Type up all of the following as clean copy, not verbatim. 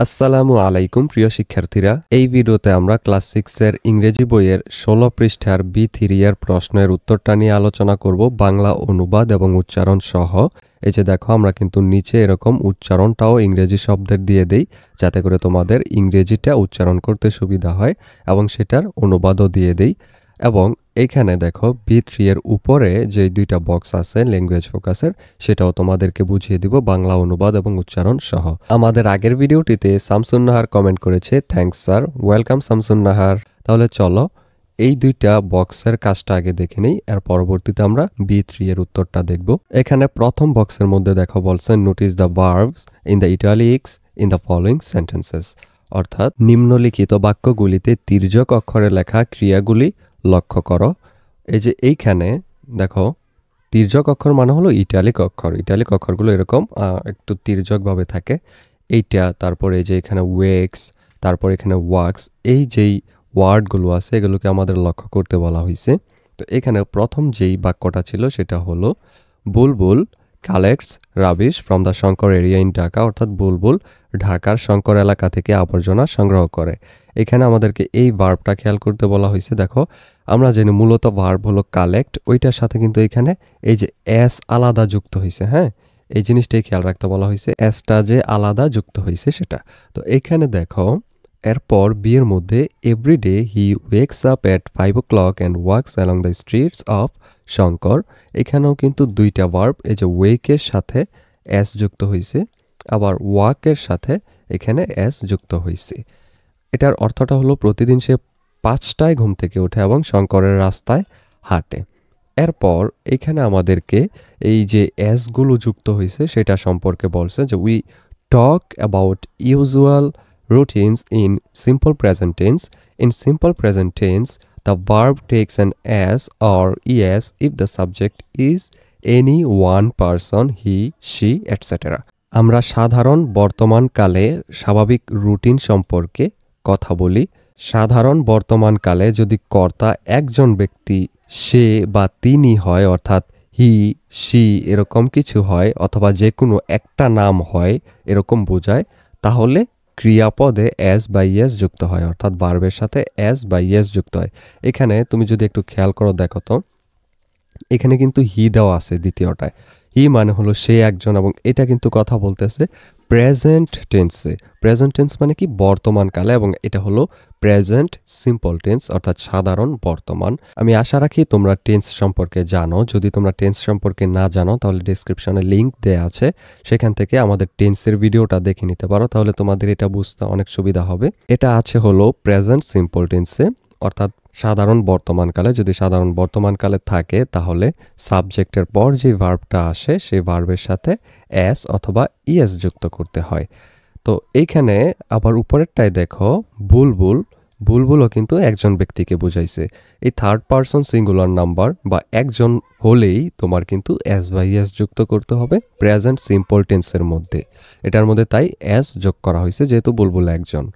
আসসালামু আলাইকুম প্রিয় শিক্ষার্থীরা, এই ভিডিওতে আমরা ক্লাস 6 এর ইংরেজি বইয়ের 16 পৃষ্ঠার B3 এর প্রশ্নের উত্তরটা নিয়ে আলোচনা করব বাংলা অনুবাদ এবং উচ্চারণ সহ। এই যে দেখো, আমরা কিন্তু নিচে এরকম উচ্চারণটাও ইংরেজি শব্দের দিয়ে দেই যাতে করে তোমাদের ইংরেজিটা উচ্চারণ করতে সুবিধা হয়, এবং সেটার অনুবাদও দিয়ে দেই। এবং এইখানে দেখো B3 এর উপরে যে দুইটা বক্স আছে ল্যাঙ্গুয়েজ ফোকাসের, সেটাও তোমাদেরকে বুঝিয়ে দিব বাংলা অনুবাদ এবং উচ্চারণ সহ। আমাদের আগের ভিডিওটিতে শামসুন নাহার কমেন্ট করেছে, thanks sir, welcome Shamsun Nahar. তাহলে চলো এই দুইটা বক্সের কাজটা আগে দেখে নেই, আর পরবর্তীতে আমরা B3 এর উত্তরটা দেখব। এখানে প্রথম বক্সের মধ্যে দেখো বলছে notice the verbs in the italics in the following sentences, অর্থাৎ নিম্নলিখিত বাক্যগুলিতে তির্যক অক্ষরে লেখা ক্রিয়াগুলি লক্ষ্য করো। এই যে এইখানে দেখো, তির্যক অক্ষর মানে হলো ইটালিক অক্ষর। ইটালিক অক্ষরগুলো এরকম একটু তির্যকভাবে থাকে। এইটা, তারপরে এই যে এখানে ওয়েক্স, তারপর এখানে ওয়াক্স, এই যেই ওয়ার্ডগুলো আছে এগুলোকে আমাদের লক্ষ্য করতে বলা হয়েছে। তো এখানে প্রথম যেই বাক্যটা ছিল সেটা হলো Bulbul collects rubbish from the Shankar area in Dhaka, অর্থাৎ বুলবুল ঢাকার শঙ্কর এলাকা থেকে আবর্জনা সংগ্রহ করে। এখানে আমাদেরকে এই ভার্বটা খেয়াল করতে বলা হয়েছে। দেখো, আমরা জানি মূলত ভার্ব হলো কালেক্ট, ওইটার সাথে কিন্তু এখানে এই যে এস আলাদা যুক্ত হয়েছে। হ্যাঁ, এই জিনিসটাই খেয়াল রাখতে বলা হয়েছে, এসটা যে আলাদা যুক্ত হয়েছে সেটা। তো এখানে দেখো, এরপর বিয়ের মধ্যে everyday he wakes up at 5 o'clock and walks along the streets of Shankar. এখানেও কিন্তু দুইটা ভার্ব, এই যে ওয়েকের সাথে এস যুক্ত হয়েছে, আবার ওয়াকের সাথে এখানে এস যুক্ত হয়েছে। এটার অর্থটা হলো প্রতিদিন সে 5টায় ঘুম থেকে ওঠে এবং শঙ্করের রাস্তায় হাঁটে। এরপর এখানে আমাদেরকে এই যে এসগুলো যুক্ত হয়েছে সেটা সম্পর্কে বলছে যে we talk about usual routines in simple present tense. In simple present tense the verb takes an s or es if the subject is any one person, he, she, etc. আমরা সাধারণ বর্তমানকালে স্বাভাবিক রুটিন সম্পর্কে কথা বলি। সাধারণ বর্তমানকালে যদি কর্তা একজন ব্যক্তি, সে বা তিনি হয়, অর্থাৎ হি, শি এরকম কিছু হয়, অথবা যে কোনো একটা নাম হয় এরকম বোঝায়, তাহলে ক্রিয়াপদে এস বা ইয়েস যুক্ত হয়, অর্থাৎ ভার্বের সাথে এস বা ইয়েস যুক্ত হয়। এখানে তুমি যদি একটু খেয়াল করো, দেখো তো এখানে কিন্তু হি দেওয়া আছে দ্বিতীয়টায়। হি মানে হলো সে একজন, এবং এটা কিন্তু কথা বলতেছে প্রেজেন্ট টেন্সে। প্রেজেন্ট টেন্স মানে কি বর্তমানকালে, এবং এটা হলো প্রেজেন্ট সিম্পল টেন্স, অর্থাৎ সাধারণ বর্তমান। আমি আশা রাখি তোমরা টেন্স সম্পর্কে জানো। যদি তোমরা টেন্স সম্পর্কে না জানো তাহলে ডেসক্রিপশনে লিঙ্ক দেয়া আছে, সেখান থেকে আমাদের টেন্সের ভিডিওটা দেখে নিতে পারো, তাহলে তোমাদের এটা বুঝতে অনেক সুবিধা হবে। এটা আছে হলো প্রেজেন্ট সিম্পল টেন্সে, অর্থাৎ সাধারণ বর্তমানকালে। যদি সাধারণ বর্তমানকালে থাকে তাহলে সাবজেক্টের পর যে ভার্বটা আসে সেই ভার্বের সাথে এস অথবা ইএস যুক্ত করতে হয়। তো এইখানে আবার উপরেরটায় দেখো বুলবুল, বুলবুলও কিন্তু একজন ব্যক্তিকে বুঝাইছে। এই থার্ড পারসন সিঙ্গুলার নাম্বার বা একজন হলেই তোমার কিন্তু এস বা ইএস যুক্ত করতে হবে প্রেজেন্ট সিম্পল টেন্সের মধ্যে। এটার মধ্যে তাই এস যোগ করা হয়েছে যেহেতু বুলবুল একজন।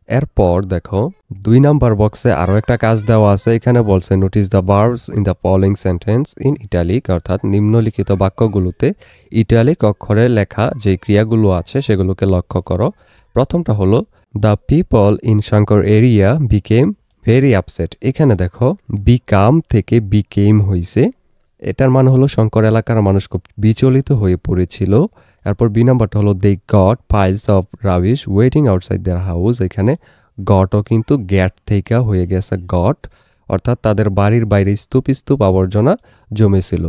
এরপর দেখো 2 নাম্বার বক্সে আরও একটা কাজ দেওয়া আছে। এখানে বলছে notice the verbs in the following sentence in italic, অর্থাৎ নিম্নলিখিত বাক্যগুলোতে ইটালিক অক্ষরে লেখা যে ক্রিয়াগুলো আছে সেগুলোকে লক্ষ্য করো। প্রথমটা হলো the people in Shankar area became very upset. এখানে দেখো বিকাম থেকে বিকেম হয়েছে, এটার মানে হলো শঙ্কর এলাকার মানুষ খুব বিচলিত হয়ে পড়েছিল। এরপর বি নাম্বারটা হলো they got piles of rubbish waiting outside their house. এখানে গটও কিন্তু গ্যাট থেকে হয়ে গেছে গট, অর্থাৎ তাদের বাড়ির বাইরে স্তূপ স্তূপ আবর্জনা জমেছিল।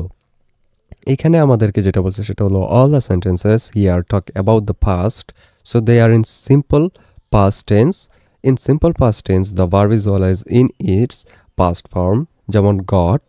এখানে আমাদেরকে যেটা বলছে সেটা হলো all the sentences here talk about the past, so they are in simple past tense. In simple past tense the verb is always in its past form, যেমন গট,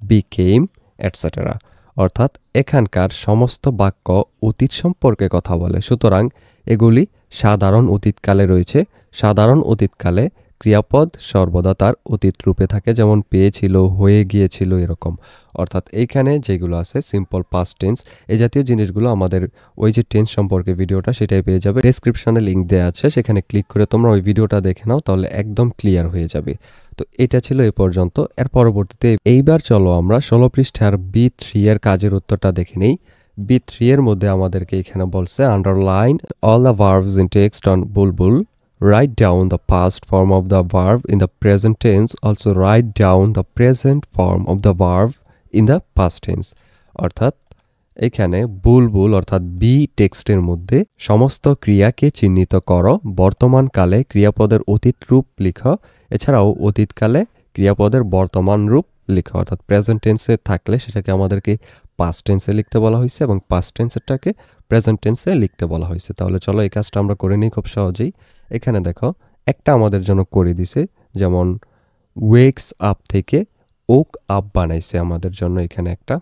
বিকেম, এটসেট্রা। অর্থাৎ এখানকার সমস্ত বাক্য অতীত সম্পর্কে কথা বলে, সুতরাং এগুলি সাধারণ অতীতকালে রয়েছে। সাধারণ অতীতকালে ক্রিয়াপদ সর্বদা তার অতীত রূপে থাকে, যেমন পেয়েছিল, হয়ে গিয়েছিল, এরকম। অর্থাৎ এইখানে যেগুলো আছে সিম্পল পাস্ট টেন্স, এই জাতীয় জিনিসগুলো আমাদের ওই যে টেন্স সম্পর্কে ভিডিওটা সেটাই পেয়ে যাবে। ডেসক্রিপশনে লিঙ্ক দেওয়া আছে, সেখানে ক্লিক করে তোমরা ওই ভিডিওটা দেখে নাও, তাহলে একদম ক্লিয়ার হয়ে যাবে। তো এটা ছিল এ পর্যন্ত। এর পরবর্তীতে এইবার চলো আমরা 16 পৃষ্ঠার B3 এর কাজের উত্তরটা দেখে নেই। B3 এর মধ্যে আমাদেরকে এখানে বলছে underline all the verbs in text on Bulbul, write down the past form of the verb in the present tense, also write down the present form of the verb in the past tense। অর্থাৎ এখানে বুলবুল অর্থাৎ B টেক্সটের মধ্যে সমস্ত ক্রিয়াকে চিহ্নিত করো, বর্তমান কালে ক্রিয়াপদের অতীত রূপ লিখো, এছাড়াও অতীতকালে ক্রিয়াপদের বর্তমান রূপ লিখো। অর্থাৎ প্রেজেন্ট টেন্সে থাকলে সেটাকে আমাদেরকে পাস্ট টেন্সে লিখতে বলা হয়েছে এবং পাস্ট টেন্সেরটাকে প্রেজেন্ট টেন্সে লিখতে বলা হয়েছে। তাহলে চলো এই কাজটা আমরা করে নিই খুব সহজেই। এখানে দেখো একটা আমাদের জন্য করে দিছে, যেমন ওয়েকস আপ থেকে ওক আপ বানাইছে আমাদের জন্য এখানে একটা।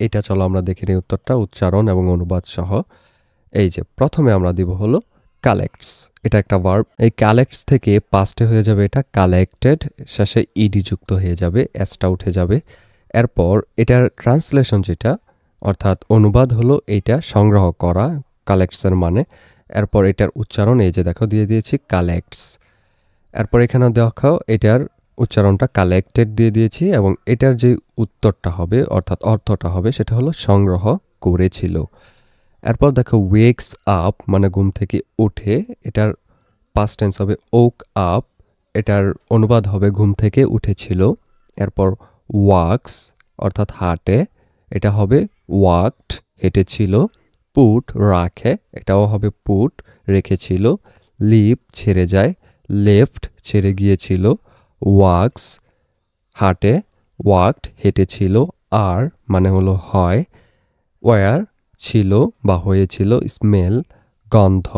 এটা চলো আমরা দেখে নিই উত্তরটা উচ্চারণ এবং অনুবাদ সহ। এই যে প্রথমে আমরা দিব হলো কালেক্টস, এটা একটা ভার্ব। এই কালেক্টস থেকে পাস্টে হয়ে যাবে এটা কালেক্টেড, শেষে ইডি যুক্ত হয়ে যাবে, এসটা উঠে যাবে। এরপর এটার ট্রান্সলেশন যেটা অর্থাৎ অনুবাদ হলো এইটা সংগ্রহ করা, কালেক্টসের মানে। এরপর এটার উচ্চারণ এই যে দেখো দিয়ে দিয়েছি কালেক্টস। এরপর এখানে দেখো এটার উচ্চারণটা কালেক্টেড দিয়ে দিয়েছি এবং এটার যে উত্তরটা হবে অর্থাৎ অর্থটা হবে সেটা হলো সংগ্রহ করেছিল। এরপর দেখো ওয়েকস আপ মানে ঘুম থেকে ওঠে, এটার পাস্ট টেন্স হবে ওক আপ, এটার অনুবাদ হবে ঘুম থেকে উঠেছিল। এরপর ওয়াক্স অর্থাৎ হাঁটে, এটা হবে ওয়াকড হেঁটেছিল। পুট রাখে, এটাও হবে পুট রেখেছিল। লিভ ছেড়ে যায়, লেফট ছেড়ে গিয়েছিল। ওয়াক্স হাঁটে, ওয়াকড হেঁটেছিল। আর মানে হলো হয়, ওয়ার ছিল বা হয়েছিল। স্মেল গন্ধ,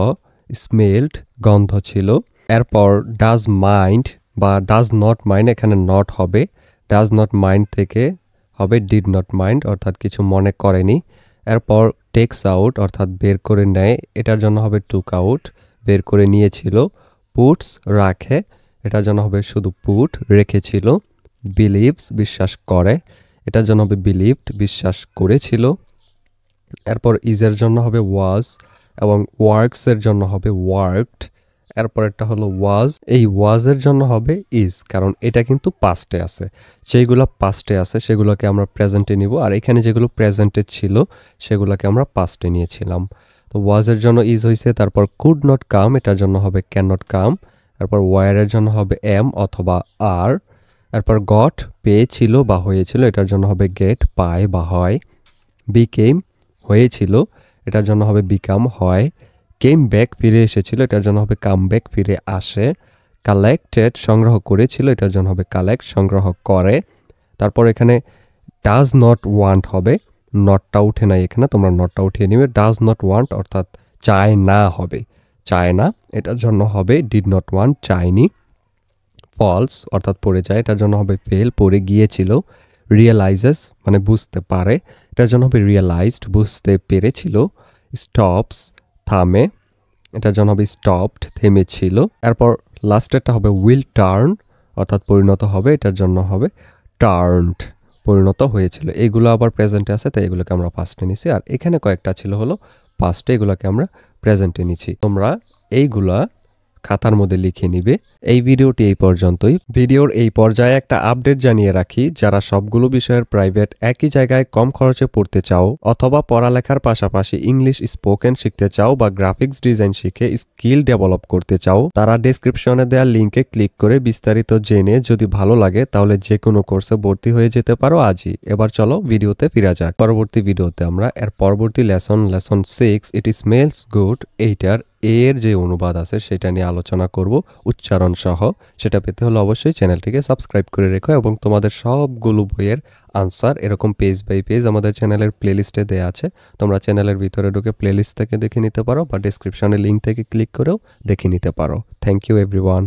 স্মেলড গন্ধ ছিল। এরপর ডাজ মাইন্ড বা ডাজ নট মাইন্ড, এখানে নট হবে, ডাজ নট মাইন্ড থেকে হবে ডিড নট মাইন্ড অর্থাৎ কিছু মনে করেনি। এরপর টেক্স আউট অর্থাৎ বের করে নেয়, এটার জন্য হবে টুক আউট বের করে নিয়েছিল। পুটস রাখে, এটার জন্য হবে শুধু পুট রেখেছিল। বিলিভস বিশ্বাস করে, এটার জন্য হবে বিলিভড বিশ্বাস করেছিল। এরপর ইজের জন্য হবে ওয়াজ এবং ওয়ার্কসের জন্য হবে ওয়ার্কড। এরপরেরটা হলো ওয়াজ, এই ওয়াজের জন্য হবে ইজ, কারণ এটা কিন্তু পাস্টে আছে। যেগুলো পাস্টে আছে সেগুলোকে আমরা প্রেজেন্টে নিব, আর এখানে যেগুলো প্রেজেন্টে ছিল সেগুলোকে আমরা পাস্টে নিয়েছিলাম। তো ওয়াজের জন্য ইজ হয়েছে। তারপর কুড নট কাম, এটার জন্য হবে ক্যান নট কাম। তারপর ওয়ারের জন্য হবে এম অথবা আর। এরপর গট পেয়েছিল বা হয়েছিল, এটার জন্য হবে গেট পায় বা হয়। বিকেম হয়েছিল, এটার জন্য হবে বিকাম হয়। কেম ব্যাক ফিরে এসেছিল, এটার জন্য হবে কাম ব্যাক ফিরে আসে। কালেক্টেড সংগ্রহ করেছিল, এটার জন্য হবে কালেক্ট সংগ্রহ করে। তারপর এখানে ডাজ নট ওয়ান্ট হবে, নটটা উঠে নাই এখানে, তোমরা নটটা উঠিয়ে নিবে। ডাজ নট ওয়ান্ট অর্থাৎ চায় না হবে, চায় না, এটার জন্য হবে ডিড নট ওয়ান্ট চায়নি। ফলস অর্থাৎ পড়ে যায়, এটার জন্য হবে ফেল পড়ে গিয়েছিল। রিয়েলাইজেস মানে বুঝতে পারে, এটার জন্য হবে রিয়েলাইজড বুঝতে পেরেছিল। স্টপস থামে, এটার জন্য হবে স্টপড থেমেছিল। এরপর লাস্টেরটা হবে উইল টার্ন অর্থাৎ পরিণত হবে, এটার জন্য হবে টার্নড পরিণত হয়েছিল। এগুলো আবার প্রেজেন্টে আছে তাই এগুলোকে আমরা পাস্টে নিছি, আর এখানে কয়েকটা ছিল হলো পাস্টে, এগুলোকে আমরা প্রেজেন্টে নিচ্ছি। তোমরা এইগুলা খাতার মধ্যে লিখে নিবে। এই ভিডিওটি এই পর্যন্তই। ভিডিওর এই পর্যায়ে একটা আপডেট জানিয়ে রাখি, যারা সবগুলো বিষয়ের প্রাইভেট একই জায়গায় কম খরচে পড়তে চাও অথবা পড়ালেখার পাশাপাশি ইংলিশ স্পোকেন শিখতে চাও বা গ্রাফিক্স ডিজাইন শিখে স্কিল ডেভেলপ করতে চাও, তারা ডেসক্রিপশনে দেওয়া লিঙ্কে ক্লিক করে বিস্তারিত জেনে যদি ভালো লাগে তাহলে যে কোনো কোর্সে ভর্তি হয়ে যেতে পারো আজই। এবার চলো ভিডিওতে ফিরা যাক। পরবর্তী ভিডিওতে আমরা এর পরবর্তী লেসন 6 ইট স্মেলস গুড এইটার এর যে অনুবাদ আছে সেটা নিয়ে আলোচনা করব উচ্চারণ সহ। সেটা পেতে হলে অবশ্যই চ্যানেলটিকে সাবস্ক্রাইব করে রেখো এবং তোমাদের সবগুলো বইয়ের আনসার এরকম পেজ বাই পেজ আমাদের চ্যানেলের প্লেলিস্টে দেওয়া আছে। তোমরা চ্যানেলের ভিতরে ঢুকে প্লেলিস্ট থেকে দেখে নিতে পারো বা ডেসক্রিপশনে লিঙ্ক থেকে ক্লিক করেও দেখে নিতে পারো। Thank you everyone.